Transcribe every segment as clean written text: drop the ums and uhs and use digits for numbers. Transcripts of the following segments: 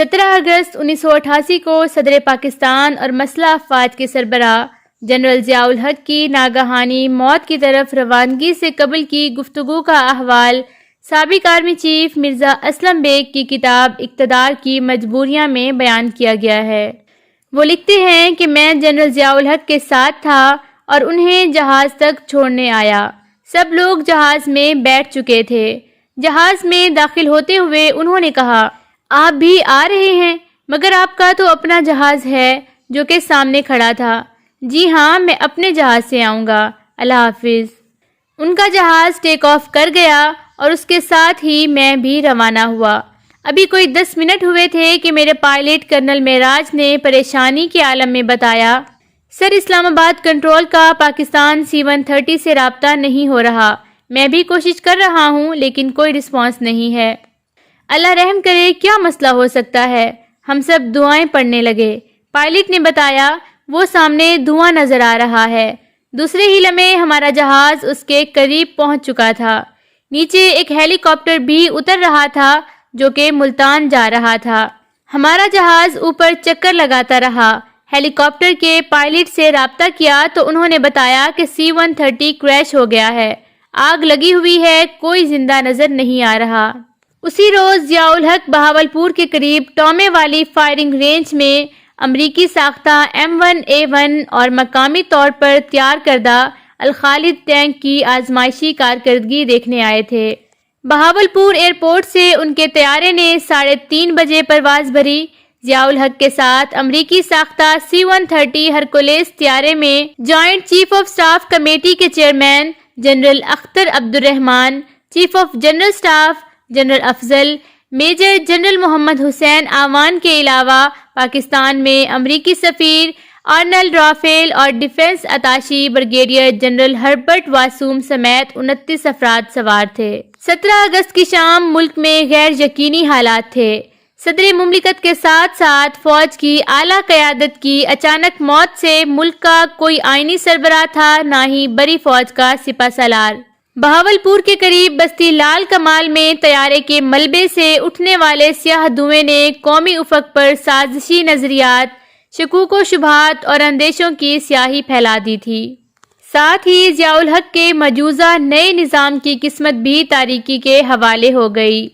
17 اگست 1988 کو صدر پاکستان اور مسلح افواج کے سربراہ جنرل ضیاء الحق کی ناگہانی موت کی طرف روانگی سے قبل کی گفتگو کا احوال سابق آرمی چیف مرزا اسلم بیگ کی کتاب اقتدار کی مجبوریاں میں بیان کیا گیا ہے۔ وہ لکھتے ہیں کہ میں جنرل ضیاء الحق کے ساتھ تھا اور انہیں جہاز تک چھوڑنے آیا۔ سب لوگ جہاز میں بیٹھ چکے تھے۔ جہاز میں داخل ہوتے ہوئے انہوں نے کہا، آپ بھی آ رہے ہیں؟ مگر آپ کا تو اپنا جہاز ہے، جو کہ سامنے کھڑا تھا۔ جی ہاں، میں اپنے جہاز سے آؤں گا، اللہ حافظ۔ ان کا جہاز ٹیک آف کر گیا اور اس کے ساتھ ہی میں بھی روانہ ہوا۔ ابھی کوئی 10 منٹ ہوئے تھے کہ میرے پائلٹ کرنل معراج نے پریشانی کے عالم میں بتایا، سر اسلام آباد کنٹرول کا پاکستان C-130 سے رابطہ نہیں ہو رہا۔ میں بھی کوشش کر رہا ہوں لیکن کوئی رسپانس نہیں ہے۔ اللہ رحم کرے، کیا مسئلہ ہو سکتا ہے؟ ہم سب دعائیں پڑھنے لگے۔ پائلٹ نے بتایا، وہ سامنے دھواں نظر آ رہا ہے۔ دوسرے ہی لمحے ہمارا جہاز اس کے قریب پہنچ چکا تھا۔ نیچے ایک ہیلی کاپٹر بھی اتر رہا تھا جو کہ ملتان جا رہا تھا۔ ہمارا جہاز اوپر چکر لگاتا رہا۔ ہیلی کاپٹر کے پائلٹ سے رابطہ کیا تو انہوں نے بتایا کہ C-130 کریش ہو گیا ہے، آگ لگی ہوئی ہے، کوئی زندہ نظر نہیں آ رہا۔ اسی روز ضیاء الحق بہاولپور کے قریب ٹومے والی فائرنگ رینج میں امریکی ساختہ M1A1 اور مقامی طور پر تیار کردہ الخالد ٹینک کی آزمائشی کارکردگی دیکھنے آئے تھے۔ بہاولپور ایئرپورٹ سے ان کے طیارے نے 3:30 بجے پرواز بھری۔ ضیاء الحق کے ساتھ امریکی ساختہ C-130 ہرکولیس طیارے میں joint chief of staff committee کے chairman general Akhtar Abdur Rahman, chief of general staff general Afzal, major general Muhammad Hussain Awan کے علاوہ پاکستان میں امریکی سفیر آرنلڈ رافیل اور defence attache brigadier general Herbert Wassom سمیت 29 افراد سوار تھے۔ 17 اگست کی شام ملک میں غیر یقینی حالات تھے۔ صدر مملکت کے ساتھ ساتھ فوج کی اعلیٰ قیادت کی اچانک موت سے ملک کا کوئی آئینی سربراہ تھا، نہ ہی بڑی فوج کا سپہ سالار۔ بہاولپور کے قریب بستی لال کمال میں طیارے کے ملبے سے اٹھنے والے سیاہ دھوئیں نے قومی افق پر سازشی نظریات، شکوک و شبہات اور اندیشوں کی سیاہی پھیلا دی تھی۔ ساتھ ہی ضیاء الحق کے مجوزہ نئے نظام کی قسمت بھی تاریکی کے حوالے ہو گئی۔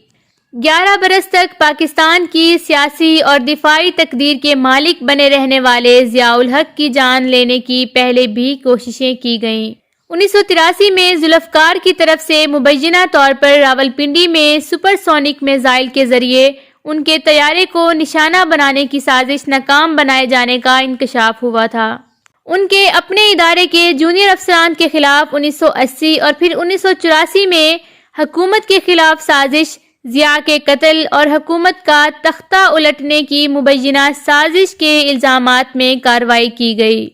11 برس تک پاکستان کی سیاسی اور دفاعی تقدیر کے مالک بنے رہنے والے ضیاء الحق کی جان لینے کی پہلے بھی کوششیں کی گئیں۔ 1983 میں ذوالفقار کی طرف سے مبینہ طور پر راولپنڈی میں سپر سونک میزائل کے ذریعے ان کے طیارے کو نشانہ بنانے کی سازش ناکام بنائے جانے کا انکشاف ہوا تھا۔ ان کے اپنے ادارے کے جونیئر افسران کے خلاف 1980 اور پھر 1984 میں حکومت کے خلاف سازش، ضیاء کے قتل اور حکومت کا تختہ الٹنے کی مبینہ سازش کے الزامات میں کارروائی کی گئی۔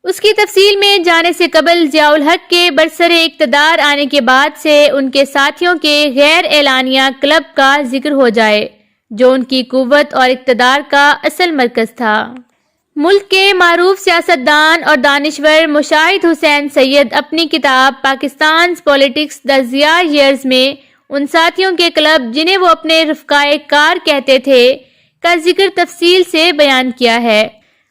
اس کی تفصیل میں جانے سے قبل ضیاء الحق کے برسر اقتدار آنے کے بعد سے ان کے ساتھیوں کے غیر اعلانیہ کلب کا ذکر ہو جائے، جو ان کی قوت اور اقتدار کا اصل مرکز تھا۔ ملک کے معروف سیاستدان اور دانشور مشاہد حسین سید اپنی کتاب پاکستان's پولیٹکس دی ضیاء ایئرز میں ان ساتھیوں کے کلب جنہیں وہ اپنے رفقائے کار کہتے تھے کا ذکر تفصیل سے بیان کیا ہے۔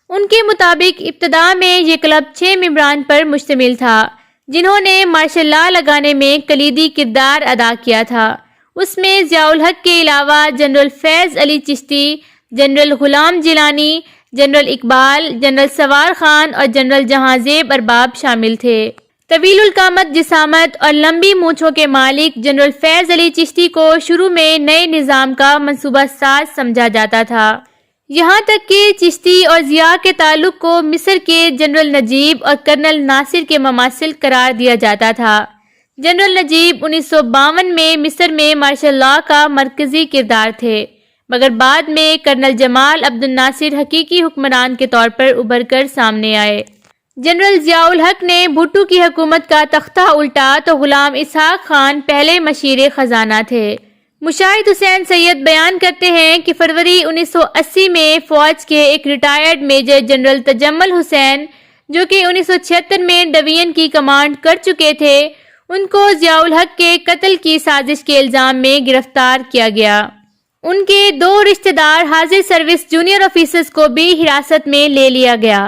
ان کے مطابق ابتدا میں یہ کلب 6 ممبران پر مشتمل تھا، جنہوں نے مارشل لا لگانے میں کلیدی کردار ادا کیا تھا۔ اس میں ضیاء الحق کے علاوہ جنرل فیض علی Chishti, general Ghulam Jilani, general Iqbal, general سوار خان اور جنرل جہاں زیب ارباب شامل تھے۔ طویل القامت جسامت اور لمبی مونچھوں کے مالک جنرل فیض علی چشتی کو شروع میں نئے نظام کا منصوبہ ساز سمجھا جاتا تھا، یہاں تک کہ چشتی اور ضیاء کے تعلق کو مصر کے جنرل نجیب اور کرنل ناصر کے مماثل قرار دیا جاتا تھا۔ جنرل نجیب 1952 میں مصر میں مارشل لا کا مرکزی کردار تھے، مگر بعد میں کرنل جمال عبد الناصر حقیقی حکمران کے طور پر ابھر کر سامنے آئے۔ جنرل ضیاء الحق نے بھٹو کی حکومت کا تختہ الٹا تو غلام اسحاق خان پہلے مشیر خزانہ تھے۔ مشاہد حسین سید بیان کرتے ہیں کہ فروری 1980 میں فوج کے ایک ریٹائرڈ میجر جنرل تجمل حسین، جو کہ 1976 میں ڈویژن کی کمانڈ کر چکے تھے، ان کو ضیاء الحق کے قتل کی سازش کے الزام میں گرفتار کیا گیا۔ ان کے 2 رشتہ دار حاضر سروس جونیئر آفیسرز کو بھی حراست میں لے لیا گیا۔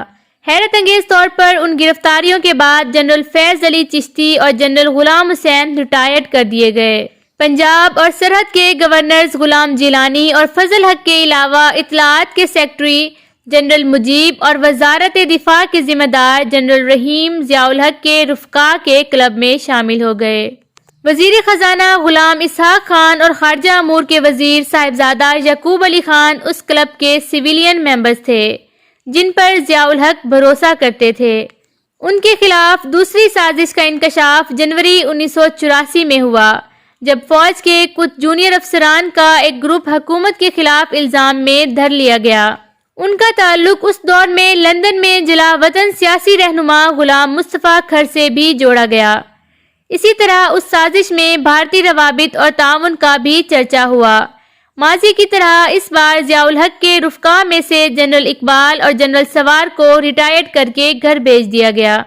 حیرت انگیز طور پر ان گرفتاریوں کے بعد جنرل فیض علی چشتی اور جنرل غلام حسین ریٹائرڈ کر دیے گئے۔ پنجاب اور سرحد کے گورنرز غلام جیلانی اور فضل حق کے علاوہ اطلاعات کے سیکرٹری جنرل مجیب اور وزارت دفاع کے ذمہ دار جنرل رحیم ضیاء الحق کے رفقا کے کلب میں شامل ہو گئے۔ وزیر خزانہ غلام اسحاق خان اور خارجہ امور کے وزیر صاحبزادہ یعقوب علی خان اس کلب کے سویلین ممبرز تھے جن پر ضیاء الحق بھروسہ کرتے تھے۔ ان کے خلاف دوسری سازش کا انکشاف جنوری 1984 میں ہوا جب فوج کے کچھ جونیئر افسران کا ایک گروپ حکومت کے خلاف الزام میں دھر لیا گیا۔ ان کا تعلق اس دور میں لندن میں جلا وطن سیاسی رہنما غلام مصطفیٰ کھر سے بھی جوڑا گیا۔ اسی طرح اس سازش میں بھارتی روابط اور تعاون کا بھی چرچا ہوا۔ ماضی کی طرح اس بار ضیاء الحق کے رفقا میں سے جنرل اقبال اور جنرل سوار کو ریٹائرڈ کر کے گھر بھیج دیا گیا۔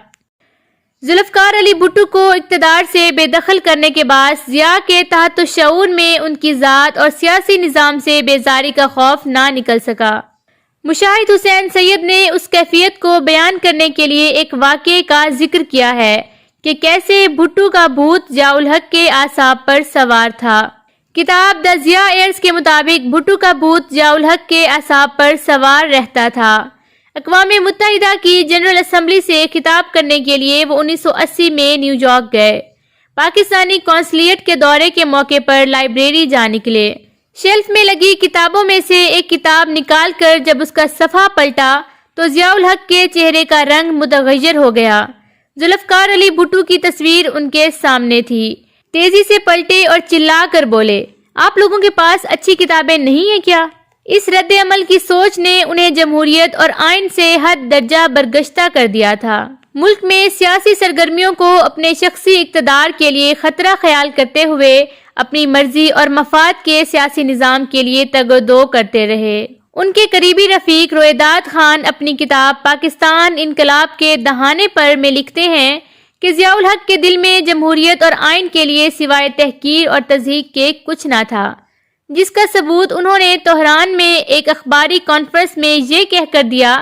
ذوالفقار علی بھٹو کو اقتدار سے بے دخل کرنے کے بعد ضیاء کے تحت الشعور میں ان کی ذات اور سیاسی نظام سے بیزاری کا خوف نہ نکل سکا۔ مشاہد حسین سید نے اس کیفیت کو بیان کرنے کے لیے ایک واقعے کا ذکر کیا ہے کہ کیسے بھٹو کا بھوت ضیاء الحق کے اعصاب پر سوار تھا۔ کتاب دا ضیاء ایئرز کے مطابق بھٹو کا بھوت ضیاء الحق کے اعصاب پر سوار رہتا تھا۔ اقوام متحدہ کی جنرل اسمبلی سے خطاب کرنے کے لیے وہ 1980 میں نیو یارک گئے۔ پاکستانی قونصلیٹ کے دورے کے موقع پر لائبریری جا نکلے۔ شیلف میں لگی کتابوں میں سے ایک کتاب نکال کر جب اس کا صفحہ پلٹا تو ضیاء الحق کے چہرے کا رنگ متغیر ہو گیا۔ ذوالفقار علی بھٹو کی تصویر ان کے سامنے تھی۔ تیزی سے پلٹے اور چلا کر بولے، آپ لوگوں کے پاس اچھی کتابیں نہیں ہیں کیا؟ اس رد عمل کی سوچ نے انہیں جمہوریت اور آئین سے حد درجہ برگشتہ کر دیا تھا۔ ملک میں سیاسی سرگرمیوں کو اپنے شخصی اقتدار کے لیے خطرہ خیال کرتے ہوئے اپنی مرضی اور مفاد کے سیاسی نظام کے لیے تگ و دو کرتے رہے۔ ان کے قریبی رفیق رویداد خان اپنی کتاب پاکستان انقلاب کے دہانے پر میں لکھتے ہیں کہ ضیاء الحق کے دل میں جمہوریت اور آئین کے لیے سوائے تحقیر اور تضحیک کے کچھ نہ تھا، جس کا ثبوت انہوں نے تہران میں ایک اخباری کانفرنس میں یہ کہہ کر دیا،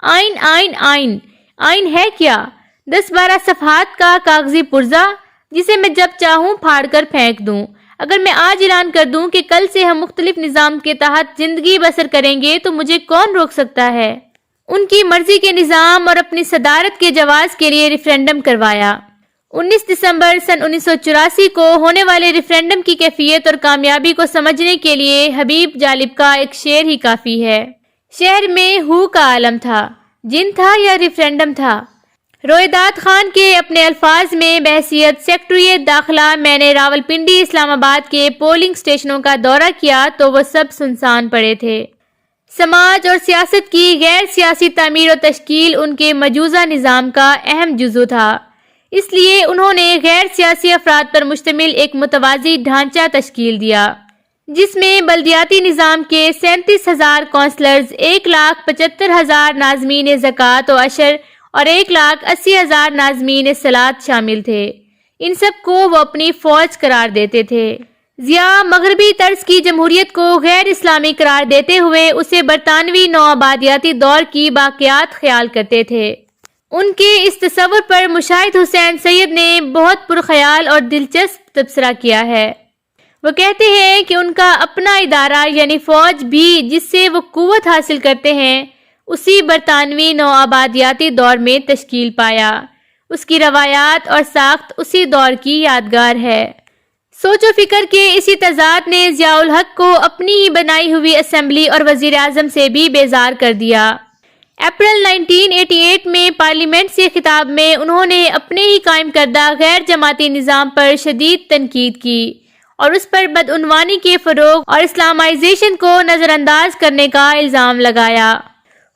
آئین آئین آئین آئین ہے کیا؟ 10-12 صفحات کا کاغذی پرزہ جسے میں جب چاہوں پھاڑ کر پھینک دوں۔ اگر میں آج اعلان کر دوں کہ کل سے ہم مختلف نظام کے تحت زندگی بسر کریں گے تو مجھے کون روک سکتا ہے؟ ان کی مرضی کے نظام اور اپنی صدارت کے جواز کے لیے ریفرینڈم کروایا۔ 19 دسمبر سن 1984 کو ہونے والے ریفرینڈم کی کیفیت اور کامیابی کو سمجھنے کے لیے حبیب جالب کا ایک شعر ہی کافی ہے۔ شہر میں ہو کا عالم تھا، جن تھا یا ریفرینڈم تھا؟ رویداد خان کے اپنے الفاظ میں بحیثیت سیکرٹری داخلہ میں نے راولپنڈی اسلام آباد کے پولنگ سٹیشنوں کا دورہ کیا تو وہ سب سنسان پڑے تھے۔ سماج اور سیاست کی غیر سیاسی تعمیر و تشکیل ان کے مجوزہ نظام کا اہم جزو تھا، اس لیے انہوں نے غیر سیاسی افراد پر مشتمل ایک متوازی ڈھانچہ تشکیل دیا جس میں بلدیاتی نظام کے 37,000 کونسلرز، 1,75,000 ناظمین زکوٰۃ و عشر اور 1,80,000 ناظمین صلاۃ شامل تھے۔ ان سب کو وہ اپنی فوج قرار دیتے تھے۔ ضیاء مغربی طرز کی جمہوریت کو غیر اسلامی قرار دیتے ہوئے اسے برطانوی نوآبادیاتی دور کی باقیات خیال کرتے تھے۔ ان کے اس تصور پر مشاہد حسین سید نے بہت پرخیال اور دلچسپ تبصرہ کیا ہے۔ وہ کہتے ہیں کہ ان کا اپنا ادارہ یعنی فوج بھی جس سے وہ قوت حاصل کرتے ہیں اسی برطانوی نوآبادیاتی دور میں تشکیل پایا۔ اس کی روایات اور ساخت اسی دور کی یادگار ہے۔ سوچ و فکر کے اسی تضاد نے ضیاء الحق کو اپنی ہی بنائی ہوئی اسمبلی اور وزیر اعظم سے بھی بیزار کر دیا۔ اپریل 1988 میں پارلیمنٹ سے خطاب میں انہوں نے اپنے ہی قائم کردہ غیر جماعتی نظام پر شدید تنقید کی اور اس پر بدعنوانی کے فروغ اور اسلامائزیشن کو نظر انداز کرنے کا الزام لگایا۔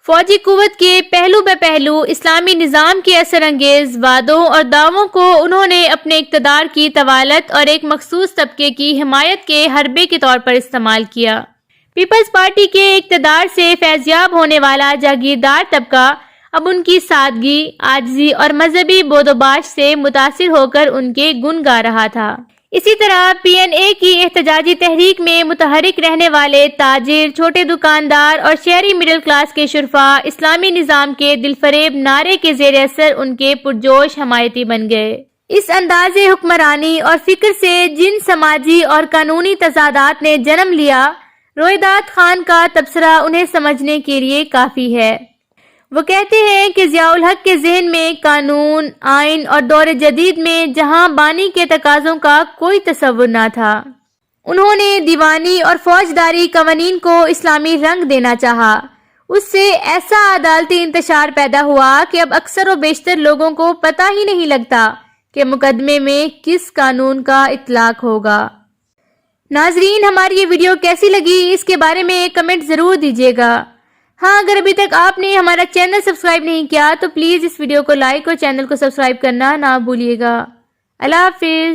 فوجی قوت کے پہلو بہ پہلو اسلامی نظام کے اثر انگیز وعدوں اور دعووں کو انہوں نے اپنے اقتدار کی طوالت اور ایک مخصوص طبقے کی حمایت کے حربے کے طور پر استعمال کیا۔ پیپلز پارٹی کے اقتدار سے فیضیاب ہونے والا جاگیردار طبقہ اب ان کی سادگی، عاجزی اور مذہبی بود و باش سے متاثر ہو کر ان کے گن گا رہا تھا۔ اسی طرح PNA کی احتجاجی تحریک میں متحرک رہنے والے تاجر، چھوٹے دکاندار اور شہری مڈل کلاس کے شرفاء اسلامی نظام کے دلفریب نعرے کے زیر اثر ان کے پرجوش حمایتی بن گئے۔ اس انداز حکمرانی اور فکر سے جن سماجی اور قانونی تضادات نے جنم لیا، رویداد خان کا تبصرہ انہیں سمجھنے کے لیے کافی ہے۔ وہ کہتے ہیں کہ ضیاء الحق کے ذہن میں قانون، آئین اور دور جدید میں جہاں بانی کے تقاضوں کا کوئی تصور نہ تھا۔ انہوں نے دیوانی اور فوجداری قوانین کو اسلامی رنگ دینا چاہا۔ اس سے ایسا عدالتی انتشار پیدا ہوا کہ اب اکثر و بیشتر لوگوں کو پتہ ہی نہیں لگتا کہ مقدمے میں کس قانون کا اطلاق ہوگا۔ ناظرین، ہماری یہ ویڈیو کیسی لگی اس کے بارے میں ایک کمنٹ ضرور دیجیے گا۔ ہاں، اگر ابھی تک آپ نے ہمارا چینل سبسکرائب نہیں کیا تو پلیز اس ویڈیو کو لائک اور چینل کو سبسکرائب کرنا نہ بھولیے گا۔ اللہ حافظ۔